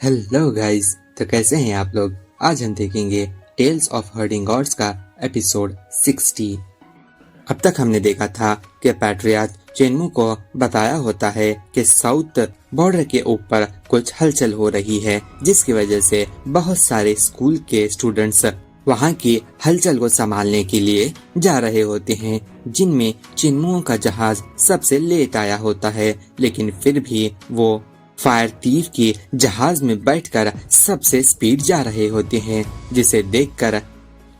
Hello guys, तो कैसे हैं आप लोग। आज हम देखेंगे टेल्स ऑफ हर्डिंग गॉड्स का एपिसोड 60। अब तक हमने देखा था कि पैट्रियार्च चेन्मू को बताया होता है कि साउथ बॉर्डर के ऊपर कुछ हलचल हो रही है, जिसकी वजह से बहुत सारे स्कूल के स्टूडेंट्स वहां की हलचल को संभालने के लिए जा रहे होते हैं, जिनमें चिन्मुओं का जहाज सबसे लेट आया होता है। लेकिन फिर भी वो फायर थीफ की जहाज में बैठकर सबसे स्पीड जा रहे होते हैं, जिसे देखकर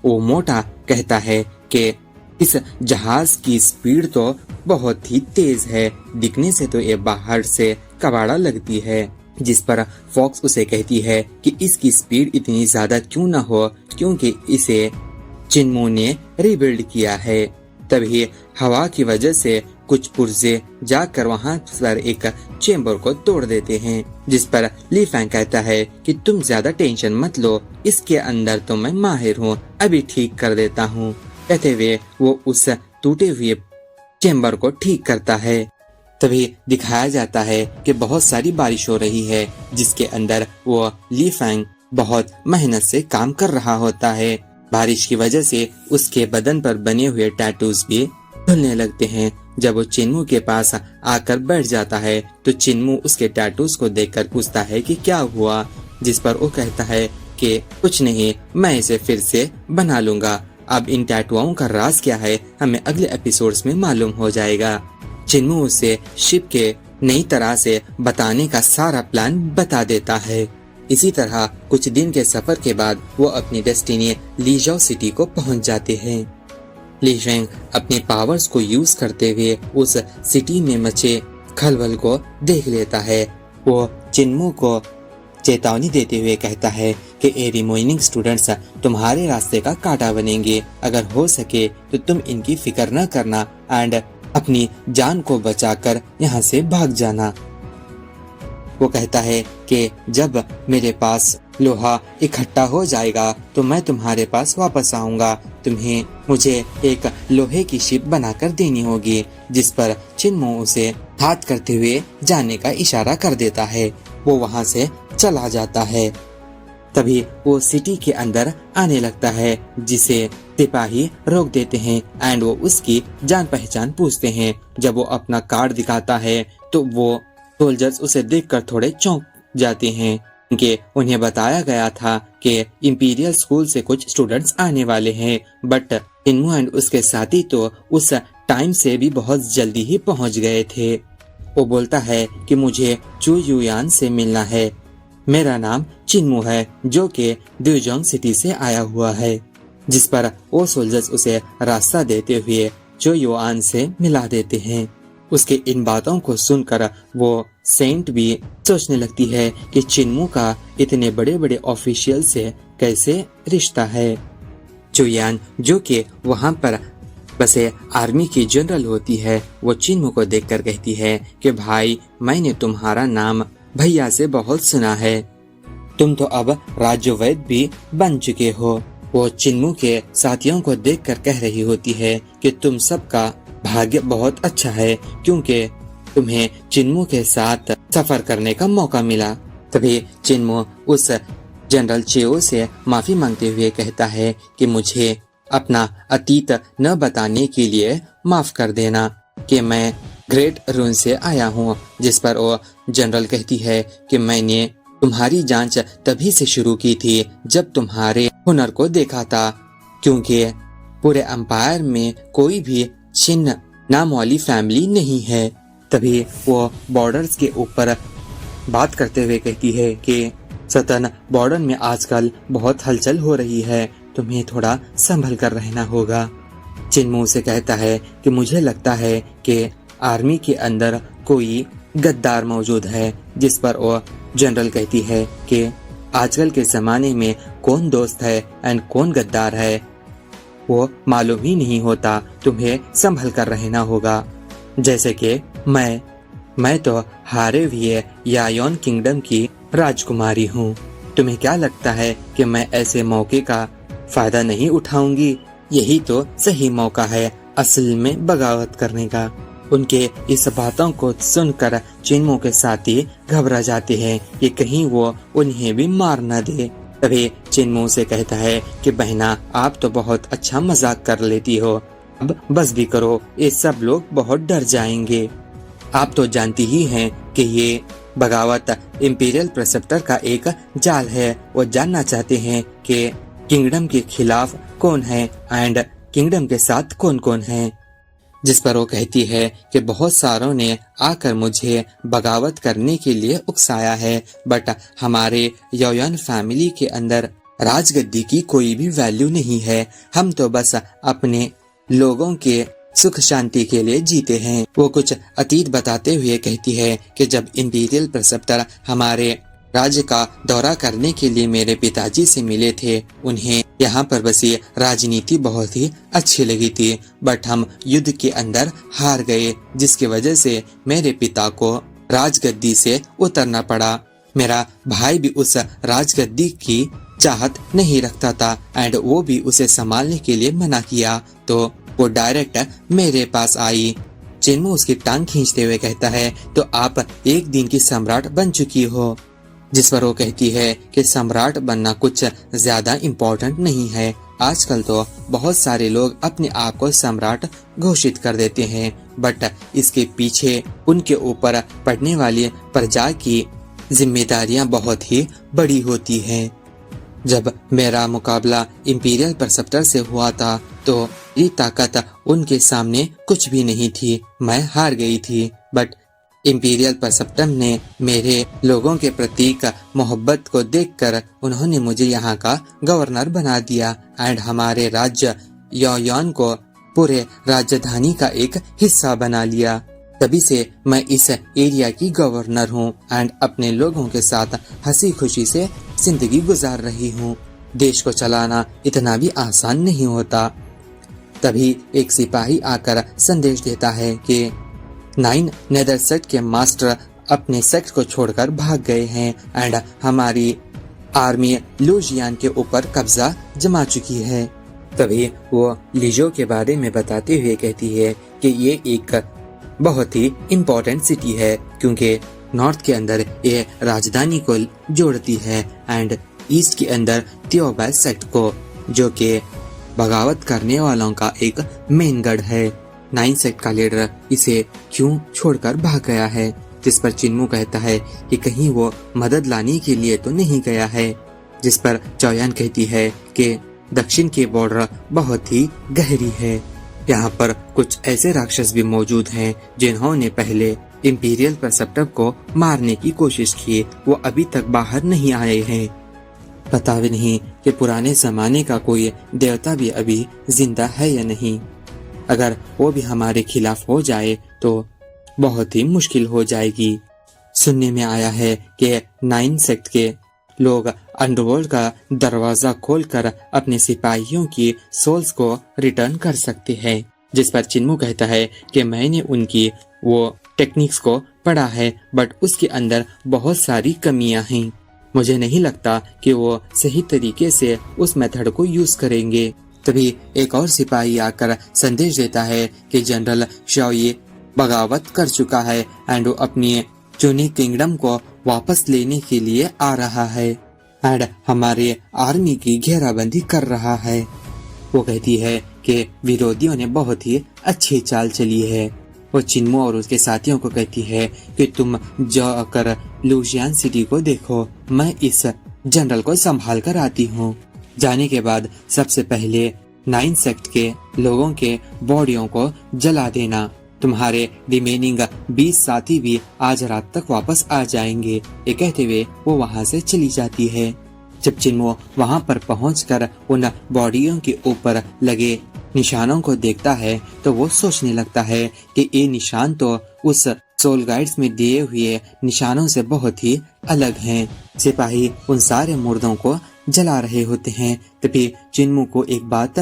वो मोटा कहता है कि इस जहाज की स्पीड तो बहुत ही तेज है, दिखने से तो ये बाहर से कबाड़ा लगती है। जिस पर फॉक्स उसे कहती है कि इसकी स्पीड इतनी ज्यादा क्यों ना हो, क्योंकि इसे चिन्मू ने रिबिल्ड किया है। तभी हवा की वजह से कुछ पुर्जे जाकर वहां पर एक चेम्बर को तोड़ देते हैं, जिस पर ली फैंग कहता है कि तुम ज्यादा टेंशन मत लो, इसके अंदर तो मैं माहिर हूँ, अभी ठीक कर देता हूँ। कहते हुए वो उस टूटे हुए चेम्बर को ठीक करता है। तभी दिखाया जाता है कि बहुत सारी बारिश हो रही है, जिसके अंदर वो ली फैंग बहुत मेहनत से काम कर रहा होता है। बारिश की वजह से उसके बदन पर बने हुए टैटूज भी धुलने लगते हैं। जब वो चिन्मू के पास आकर बैठ जाता है तो चिन्मू उसके टैटूज को देखकर पूछता है कि क्या हुआ, जिस पर वो कहता है कि कुछ नहीं, मैं इसे फिर से बना लूंगा। अब इन टैटुओं का राज क्या है हमें अगले एपिसोड्स में मालूम हो जाएगा। चिन्मू उसे शिप के नई तरह से बताने का सारा प्लान बता देता है। इसी तरह कुछ दिन के सफर के बाद वो अपनी डेस्टिनी लीजाओ सिटी को पहुंच जाते हैं। ली फैंग अपने पावर्स को यूज करते हुए उस सिटी में मचे खलबल को देख लेता है। वो चिन्मू को चेतावनी देते हुए कहता है कि ये रिमेनिंग स्टूडेंट्स तुम्हारे रास्ते का कांटा बनेंगे, अगर हो सके तो तुम इनकी फिक्र न करना एंड अपनी जान को बचाकर यहाँ से भाग जाना। वो कहता है कि जब मेरे पास लोहा इकट्ठा हो जाएगा तो मैं तुम्हारे पास वापस आऊंगा, तुम्हें मुझे एक लोहे की शिप बनाकर देनी होगी। जिस पर चिन्मू उसे हाथ करते हुए जाने का इशारा कर देता है। वो वहां से चला जाता है। तभी वो सिटी के अंदर आने लगता है, जिसे सिपाही रोक देते हैं एंड वो उसकी जान पहचान पूछते हैं। जब वो अपना कार्ड दिखाता है तो वो सोल्जर्स उसे देखकर थोड़े चौंक जाते हैं, कि उन्हें बताया गया था कि इंपीरियल स्कूल से कुछ स्टूडेंट्स आने वाले हैं, बट चिन्मू एंड उसके साथी तो उस टाइम से भी बहुत जल्दी ही पहुंच गए थे। वो बोलता है कि मुझे चू युयान से मिलना है, मेरा नाम चिन्मू है, जो कि द्यूजोंग सिटी से आया हुआ है। जिस पर वो सोल्जर्स उसे रास्ता देते हुए चू युआन से मिला देते हैं। उसके इन बातों को सुनकर वो सेंट भी सोचने लगती है कि चिन्मू का इतने बड़े बड़े ऑफिशियल से कैसे रिश्ता है। चुयान, जो कि वहां पर बसे आर्मी की जनरल होती है, वो चिन्मू को देखकर कहती है कि भाई, मैंने तुम्हारा नाम भैया से बहुत सुना है, तुम तो अब राज्यवैद भी बन चुके हो। वो चिन्मू के साथियों को देखकर कह रही होती है कि तुम सबका भाग्य बहुत अच्छा है, क्योंकि तुम्हें चिन्मू के साथ सफर करने का मौका मिला। तभी चिन्मू उस जनरल चेओ से माफी मांगते हुए कहता है कि मुझे अपना अतीत न बताने के लिए माफ कर देना, कि मैं ग्रेट रून से आया हूँ। जिस पर वो जनरल कहती है कि मैंने तुम्हारी जांच तभी से शुरू की थी जब तुम्हारे हुनर को देखा था, क्योंकि पूरे एम्पायर में कोई भी चिन्ह नाम वाली फैमिली नहीं है। तभी वो बॉर्डर्स के ऊपर बात करते हुए कहती है कि सतन बॉर्डर में आजकल बहुत हलचल हो रही है, तुम्हें थोड़ा संभल कर रहना होगा। चिन्मू से कहता है कि मुझे लगता है कि आर्मी के अंदर कोई गद्दार मौजूद है। जिस पर वो जनरल कहती है कि आजकल के जमाने में कौन दोस्त है एंड कौन गद्दार है वो मालूम ही नहीं होता, तुम्हें संभल कर रहना होगा। जैसे कि मैं तो हारे हुए यायोन किंगडम की राजकुमारी हूँ। तुम्हें क्या लगता है कि मैं ऐसे मौके का फायदा नहीं उठाऊंगी? यही तो सही मौका है असल में बगावत करने का। उनके इस बातों को सुनकर चिन्मू के साथी घबरा जाते हैं कि कहीं वो उन्हें भी मार न दे। तभी चिन्मू से कहता है कि बहना, आप तो बहुत अच्छा मजाक कर लेती हो, अब बस भी करो, ये सब लोग बहुत डर जाएंगे। आप तो जानती ही हैं कि ये बगावत इंपीरियल प्रेसेप्टर का एक जाल है। वो जानना चाहते हैं कि किंगडम के खिलाफ कौन है एंड किंगडम के साथ कौन कौन है। जिस पर वो कहती है कि बहुत सारों ने आकर मुझे बगावत करने के लिए उकसाया है, बट हमारे योयान फैमिली के अंदर राजगद्दी की कोई भी वैल्यू नहीं है। हम तो बस अपने लोगों के सुख शांति के लिए जीते हैं। वो कुछ अतीत बताते हुए कहती है कि जब इंपीरियल प्रेसेप्टर हमारे राज्य का दौरा करने के लिए मेरे पिताजी से मिले थे, उन्हें यहाँ पर बसी राजनीति बहुत ही अच्छी लगी थी, बट हम युद्ध के अंदर हार गए, जिसकी वजह से मेरे पिता को राजगद्दी से उतरना पड़ा। मेरा भाई भी उस राजगद्दी की चाहत नहीं रखता था एंड वो भी उसे संभालने के लिए मना किया, तो वो डायरेक्ट मेरे पास आई। चिन्मू उसकी टांग खींचते हुए कहता है, तो आप एक दिन की सम्राट बन चुकी हो। जिस पर वो कहती है कि सम्राट बनना कुछ ज्यादा इम्पोर्टेंट नहीं है। आजकल तो बहुत सारे लोग अपने आप को सम्राट घोषित कर देते हैं, बट इसके पीछे उनके ऊपर पड़ने वाली प्रजा की जिम्मेदारियां बहुत ही बड़ी होती हैं। जब मेरा मुकाबला इंपीरियल प्रेसेप्टर से हुआ था तो ये ताकत उनके सामने कुछ भी नहीं थी, मैं हार गई थी, बट इंपीरियल प्रेसेप्टर ने मेरे लोगों के प्रति मोहब्बत को देखकर उन्होंने मुझे यहाँ का गवर्नर बना दिया एंड हमारे राज्य योयान को पूरे राजधानी का एक हिस्सा बना लिया। तभी से मैं इस एरिया की गवर्नर हूँ एंड अपने लोगों के साथ हंसी खुशी से जिंदगी गुजार रही हूँ। देश को चलाना इतना भी आसान नहीं होता। तभी एक सिपाही आकर संदेश देता है कि 9 नेदर सेक्ट के मास्टर अपने सेक्ट को छोड़कर भाग गए हैं एंड हमारी आर्मी लूजियान के ऊपर कब्जा जमा चुकी है। तभी वो लीजो के बारे में बताते हुए कहती है कि ये एक बहुत ही इम्पोर्टेंट सिटी है, क्योंकि नॉर्थ के अंदर ये राजधानी को जोड़ती है एंड ईस्ट के अंदर त्योबाय सेक्ट को, जो कि बगावत करने वालों का एक मेन गढ़ है। 9 सेक्ट का लीडर इसे क्यों छोड़कर भाग गया है, जिस पर चिन्मू कहता है कि कहीं वो मदद लाने के लिए तो नहीं गया है। जिस पर चौयान कहती है कि दक्षिण की बॉर्डर बहुत ही गहरी है, यहाँ पर कुछ ऐसे राक्षस भी मौजूद हैं जिन्होंने पहले इंपीरियल प्रेसेप्टर को मारने की कोशिश की, वो अभी तक बाहर नहीं आए हैं। पता भी नहीं कि पुराने जमाने का कोई देवता भी अभी जिंदा है या नहीं। अगर वो भी हमारे खिलाफ हो जाए तो बहुत ही मुश्किल हो जाएगी। सुनने में आया है कि 9 सेक्ट के लोग अंडरवर्ल्ड का दरवाजा खोलकर अपने सिपाहियों की सोल्स को रिटर्न कर सकते हैं। जिस पर चिन्मू कहता है कि मैंने उनकी वो टेक्निक्स को पढ़ा है, बट उसके अंदर बहुत सारी कमियां हैं। मुझे नहीं लगता कि वो सही तरीके से उस मेथड को यूज करेंगे। तभी एक और सिपाही आकर संदेश देता है कि जनरल शाओये बगावत कर चुका है एंड वो अपनी चुनी किंगडम को वापस लेने के लिए आ रहा है एंड हमारे आर्मी की घेराबंदी कर रहा है। वो कहती है कि विरोधियों ने बहुत ही अच्छी चाल चली है। वो चिन्मू और उसके साथियों को कहती है कि तुम जाकर लूजियान सिटी को देखो, मैं इस जनरल को संभाल कर आती हूँ। जाने के बाद सबसे पहले 9 सेक्ट के लोगों के बॉडियों को जला देना। तुम्हारे रिमेनिंग 20 साथी भी आज रात तक वापस आ जाएंगे। ये कहते हुए वो वहाँ से चली जाती है। जब चिन्मू वहाँ पर पहुंचकर उन बॉडियों के ऊपर लगे निशानों को देखता है तो वो सोचने लगता है कि ये निशान तो उस सोल गाइड्स में दिए हुए निशानों से बहुत ही अलग हैं। सिपाही उन सारे मुर्दों को जला रहे होते हैं। तभी चिन्मू को एक बात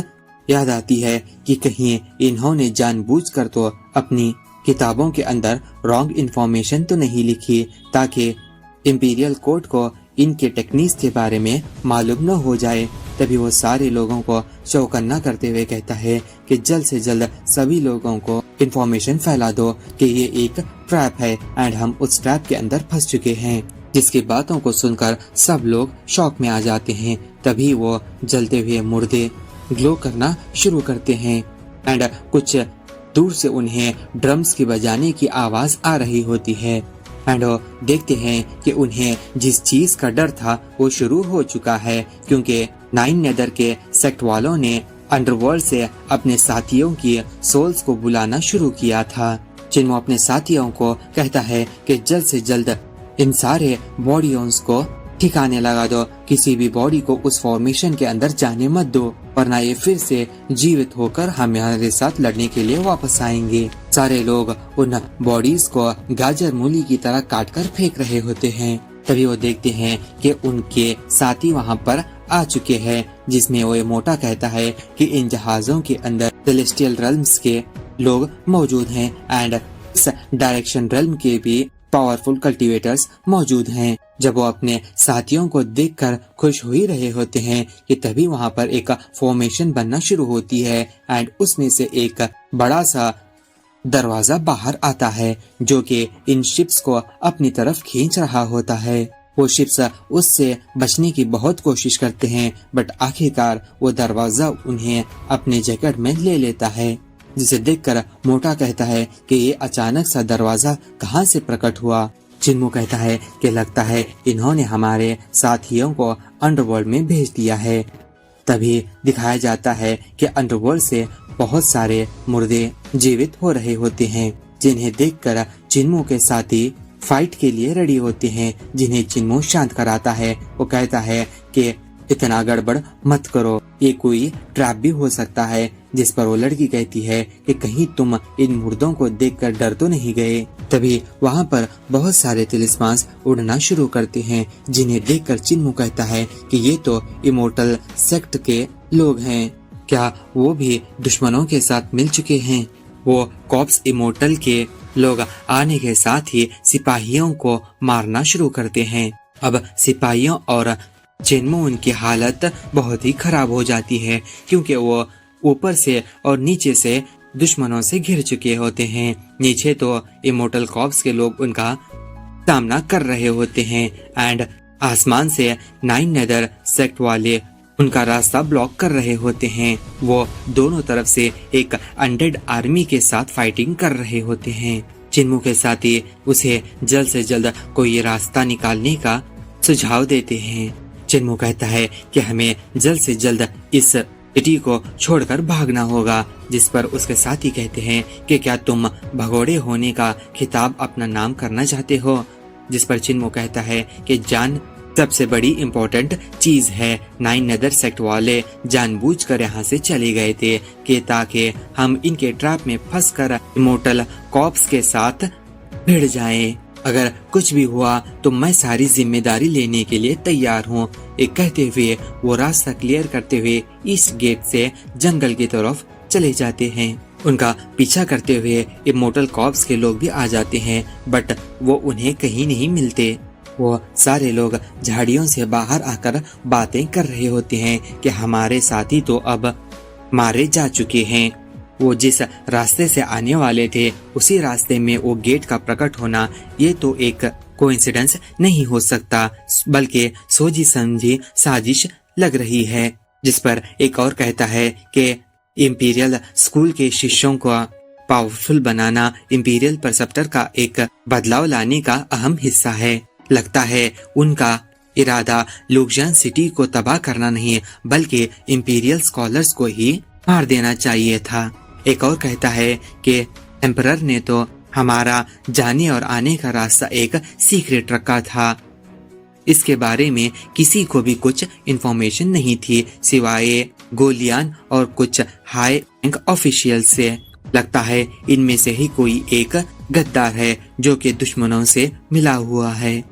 याद आती है कि कहीं इन्होंने जानबूझकर तो अपनी किताबों के अंदर रॉन्ग इन्फॉर्मेशन तो नहीं लिखी ताकि इंपीरियल कोर्ट को इनके टेक्निक्स के बारे में मालूम न हो जाए। तभी वो सारे लोगों को चौकन्ना करते हुए कहता है कि जल्द से जल्द सभी लोगों को इन्फॉर्मेशन फैला दो कि ये एक ट्रैप है एंड हम उस ट्रैप के अंदर फंस चुके हैं। जिसकी बातों को सुनकर सब लोग शॉक में आ जाते हैं। तभी वो जलते हुए मुर्दे ग्लो करना शुरू करते हैं एंड कुछ दूर से उन्हें ड्रम्स की बजाने की आवाज आ रही होती है एंड वो देखते हैं कि उन्हें जिस चीज का डर था वो शुरू हो चुका है, क्योंकि नाइन नेदर के सेक्ट वालों ने अंडरवर्ल्ड से अपने साथियों की सोल्स को बुलाना शुरू किया था। जिनमें अपने साथियों को कहता है कि जल्द से जल्द इन सारे बॉडीज को ठिकाने लगा दो, किसी भी बॉडी को उस फॉर्मेशन के अंदर जाने मत दो, वरना ये फिर से जीवित होकर हमारे साथ लड़ने के लिए वापस आएंगे। सारे लोग उन बॉडीज को गाजर मूली की तरह काटकर फेंक रहे होते हैं। तभी वो देखते हैं कि उनके साथी वहाँ पर आ चुके हैं, जिसमें वो मोटा कहता है कि इन जहाजों के अंदर सेलेस्टियल रेल्म्स के लोग मौजूद हैं एंड इस डायरेक्शन रेल्म के भी पावरफुल कल्टीवेटर्स मौजूद हैं। जब वो अपने साथियों को देखकर खुश हो ही रहे होते हैं कि तभी वहाँ पर एक फॉर्मेशन बनना शुरू होती है एंड उसमें से एक बड़ा सा दरवाजा बाहर आता है जो कि इन शिप्स को अपनी तरफ खींच रहा होता है। वो शिप्स उससे बचने की बहुत कोशिश करते हैं बट आखिरकार वो दरवाजा उन्हें अपने जैकेट में ले लेता है, जिसे देखकर मोटा कहता है कि ये अचानक सा दरवाजा कहाँ से प्रकट हुआ। चिन्मू कहता है कि लगता है इन्होंने हमारे साथियों को अंडरवर्ल्ड में भेज दिया है। तभी दिखाया जाता है कि अंडरवर्ल्ड से बहुत सारे मुर्दे जीवित हो रहे होते हैं, जिन्हें देखकर चिन्मू के साथी फाइट के लिए रेडी होते हैं, जिन्हें चिन्मू शांत कराता है। वो कहता है कि इतना गड़बड़ मत करो, ये कोई ट्रैप भी हो सकता है। जिस पर वो लड़की कहती है कि कहीं तुम इन मुर्दों को देखकर डर तो नहीं गए। तभी वहाँ पर बहुत सारे तिलिस्मांस उड़ना शुरू करते हैं, जिन्हें देखकर चिन्मू कहता है कि ये तो इमोर्टल सेक्ट के लोग हैं। क्या वो भी दुश्मनों के साथ मिल चुके हैं? वो कॉप्स इमोर्टल के लोग आने के साथ ही सिपाहियों को मारना शुरू करते हैं। अब सिपाहियों और चिन्मू उनकी हालत बहुत ही खराब हो जाती है, क्योंकि वो ऊपर से और नीचे से दुश्मनों से घिर चुके होते हैं। नीचे तो इमोर्टल कॉप्स के लोग उनका सामना कर रहे होते हैं एंड आसमान से नाइन नेदर सेक्ट वाले उनका रास्ता ब्लॉक कर रहे होते हैं। वो दोनों तरफ से एक अनडेड आर्मी के साथ फाइटिंग कर रहे होते हैं। चिन्मू के साथी उसे जल्द से जल्द कोई रास्ता निकालने का सुझाव देते हैं। चिन्मू कहता है कि हमें जल्द से जल्द इस सिटी को छोड़कर भागना होगा, जिस पर उसके साथी कहते हैं कि क्या तुम भगोड़े होने का खिताब अपना नाम करना चाहते हो? जिस पर चिन्मू कहता है कि जान सबसे बड़ी इम्पोर्टेंट चीज है। नाइन नेदर सेक्ट वाले जानबूझकर यहाँ से चले गए थे कि ताकि हम इनके ट्रैप में फंसकर इमोर्टल कॉप्स के साथ भिड़ जाएं। अगर कुछ भी हुआ तो मैं सारी जिम्मेदारी लेने के लिए तैयार हूँ। एक कहते हुए वो रास्ता क्लियर करते हुए इस गेट से जंगल की तरफ चले जाते हैं। उनका पीछा करते हुए इमोर्टल कॉप्स के लोग भी आ जाते हैं बट वो उन्हें कहीं नहीं मिलते। वो सारे लोग झाड़ियों से बाहर आकर बातें कर रहे होते हैं कि हमारे साथी तो अब मारे जा चुके हैं। वो जिस रास्ते से आने वाले थे उसी रास्ते में वो गेट का प्रकट होना, ये तो एक कोइंसिडेंस नहीं हो सकता, बल्कि सोची समझी साजिश लग रही है। जिस पर एक और कहता है कि इंपीरियल स्कूल के शिष्यों को पावरफुल बनाना इंपीरियल परसेप्टर का एक बदलाव लाने का अहम हिस्सा है। लगता है उनका इरादा लुक्जान सिटी को तबाह करना नहीं बल्कि इंपीरियल स्कॉलर्स को ही मार देना चाहिए था। एक और कहता है कि एम्परर ने तो हमारा जाने और आने का रास्ता एक सीक्रेट रखा था। इसके बारे में किसी को भी कुछ इन्फॉर्मेशन नहीं थी सिवाय गोलियान और कुछ हाई रैंक ऑफिशियल से। लगता है इनमें से ही कोई एक गद्दार है जो कि दुश्मनों से मिला हुआ है।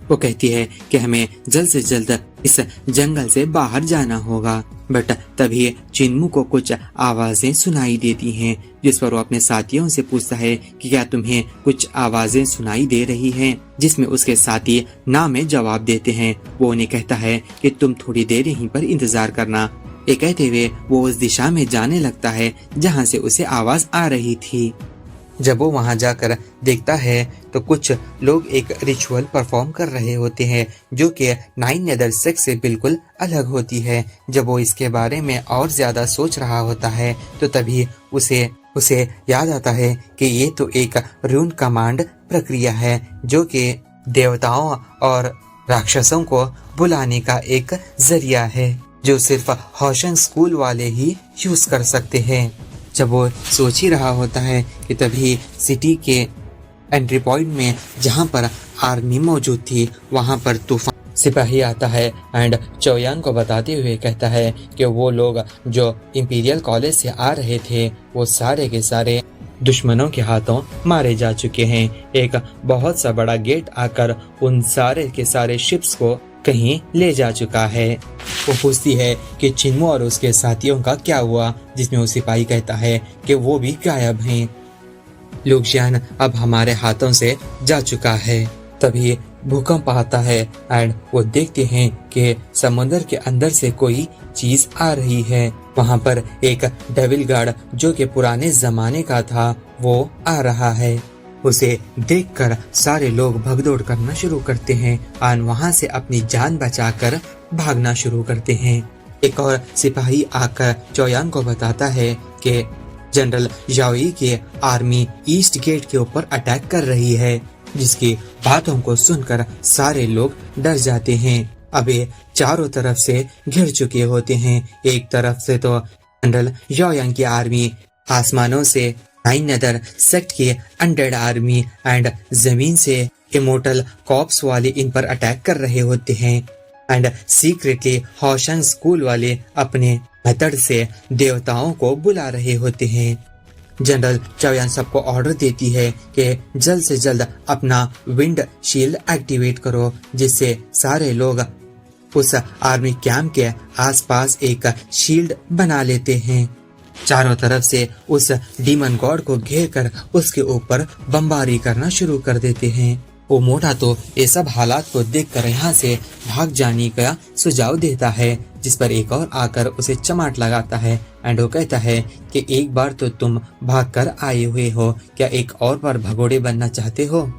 वो कहती है कि हमें जल्द से जल्द इस जंगल से बाहर जाना होगा। बट तभी चिन्मू को कुछ आवाजें सुनाई देती हैं, जिस पर वो अपने साथियों से पूछता है कि क्या तुम्हें कुछ आवाजें सुनाई दे रही हैं, जिसमें उसके साथी ना में जवाब देते हैं। वो उन्हें कहता है कि तुम थोड़ी देर यहीं पर इंतजार करना। ये कहते हुए वो उस दिशा में जाने लगता है जहाँ से उसे आवाज आ रही थी। जब वो वहां जाकर देखता है तो कुछ लोग एक रिचुअल परफॉर्म कर रहे होते हैं जो कि 9 नेदर सेक्स से बिल्कुल अलग होती है। जब वो इसके बारे में और ज्यादा सोच रहा होता है तो तभी उसे याद आता है कि ये तो एक रून कमांड प्रक्रिया है जो कि देवताओं और राक्षसों को बुलाने का एक जरिया है जो सिर्फ हौशन स्कूल वाले ही यूज कर सकते हैं। जब वो सोच ही रहा होता है कि तभी सिटी के एंट्री पॉइंट में जहां पर आर्मी मौजूद थी वहां पर तूफान सिपाही आता है एंड चौयांग को बताते हुए कहता है कि वो लोग जो इंपीरियल कॉलेज से आ रहे थे वो सारे के सारे दुश्मनों के हाथों मारे जा चुके हैं। एक बहुत सा बड़ा गेट आकर उन सारे के सारे शिप्स को कहीं ले जा चुका है। वो पूछती है कि चिन्मू और उसके साथियों का क्या हुआ, जिसमें वो सिपाही कहता है कि वो भी गायब हैं। लुक्सियान अब हमारे हाथों से जा चुका है। तभी भूकंप आता है एंड वो देखते हैं कि समुद्र के अंदर से कोई चीज आ रही है। वहाँ पर एक डेविल गार्ड जो कि पुराने जमाने का था वो आ रहा है। उसे देखकर सारे लोग भगदौड़ करना शुरू करते हैं और वहाँ से अपनी जान बचाकर भागना शुरू करते हैं। एक और सिपाही आकर चौयांग को बताता है कि जनरल याओई की आर्मी ईस्ट गेट के ऊपर अटैक कर रही है, जिसकी बातों को सुनकर सारे लोग डर जाते हैं। अब ये चारों तरफ से घिर चुके होते हैं। एक तरफ से तो जनरल याओयांग की आर्मी आसमानों से 9 नेदर सेक्ट की अनडेड आर्मी एंड जमीन से इमोर्टल कॉप्स वाले इन पर अटैक कर रहे होते हैं एंड सीक्रेटली हौशन स्कूल वाले अपने मेथड से देवताओं को बुला रहे होते हैं। जनरल चौयान सबको ऑर्डर देती है कि जल्द से जल्द अपना विंड शील्ड एक्टिवेट करो, जिससे सारे लोग उस आर्मी कैंप के आसपास एक शील्ड बना लेते हैं। चारों तरफ से उस डीमन गॉड को घेर कर उसके ऊपर बमबारी करना शुरू कर देते हैं। वो मोटा तो ये सब हालात को देखकर यहाँ से भाग जाने का सुझाव देता है, जिस पर एक और आकर उसे चमाट लगाता है एंड वो कहता है कि एक बार तो तुम भागकर आए हुए हो, क्या एक और बार भगोड़े बनना चाहते हो?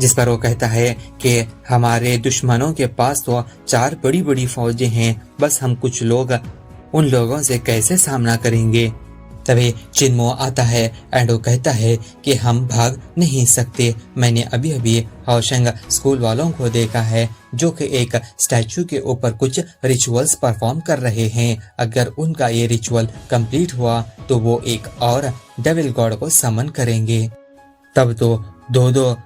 जिस पर वो कहता है कि हमारे दुश्मनों के पास तो 4 बड़ी बड़ी फौजें हैं, बस हम कुछ लोग उन लोगों से कैसे सामना करेंगे। तभी चिन्मो आता है एंड वो कहता है कि हम भाग नहीं सकते। मैंने अभी अभी हौशंग स्कूल वालों को देखा है जो कि एक स्टैचू के ऊपर कुछ रिचुअल्स परफॉर्म कर रहे हैं। अगर उनका ये रिचुअल कंप्लीट हुआ तो वो एक और डेविल गॉड को समन करेंगे। तब तो दो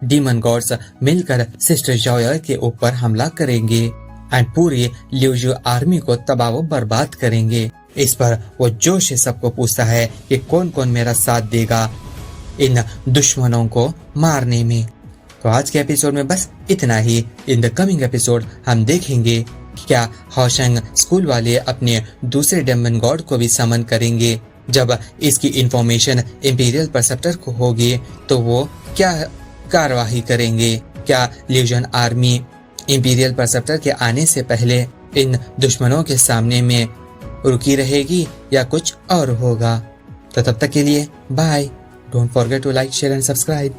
डीमन गॉड्स मिलकर सिस्टर जॉय के ऊपर हमला करेंगे एंड पूरी ल्यूजू आर्मी को तबाह व बर्बाद करेंगे। इस पर वो जोश से सबको पूछता है कि कौन कौन मेरा साथ देगा इन दुश्मनों को मारने में। तो आज के एपिसोड में बस इतना ही। इन द कमिंग एपिसोड हम देखेंगे कि क्या हौशंग स्कूल वाले अपने दूसरे डेमन गॉड को भी समन करेंगे। जब इसकी इंफॉर्मेशन इंपीरियल परसेप्टर को होगी तो वो क्या कार्यवाही करेंगे। क्या ल्यूजन आर्मी इंपीरियल परसेप्टर के आने से पहले इन दुश्मनों के सामने में रुकी रहेगी या कुछ और होगा। तो तब तक के लिए bye. Don't forget to like, share and subscribe.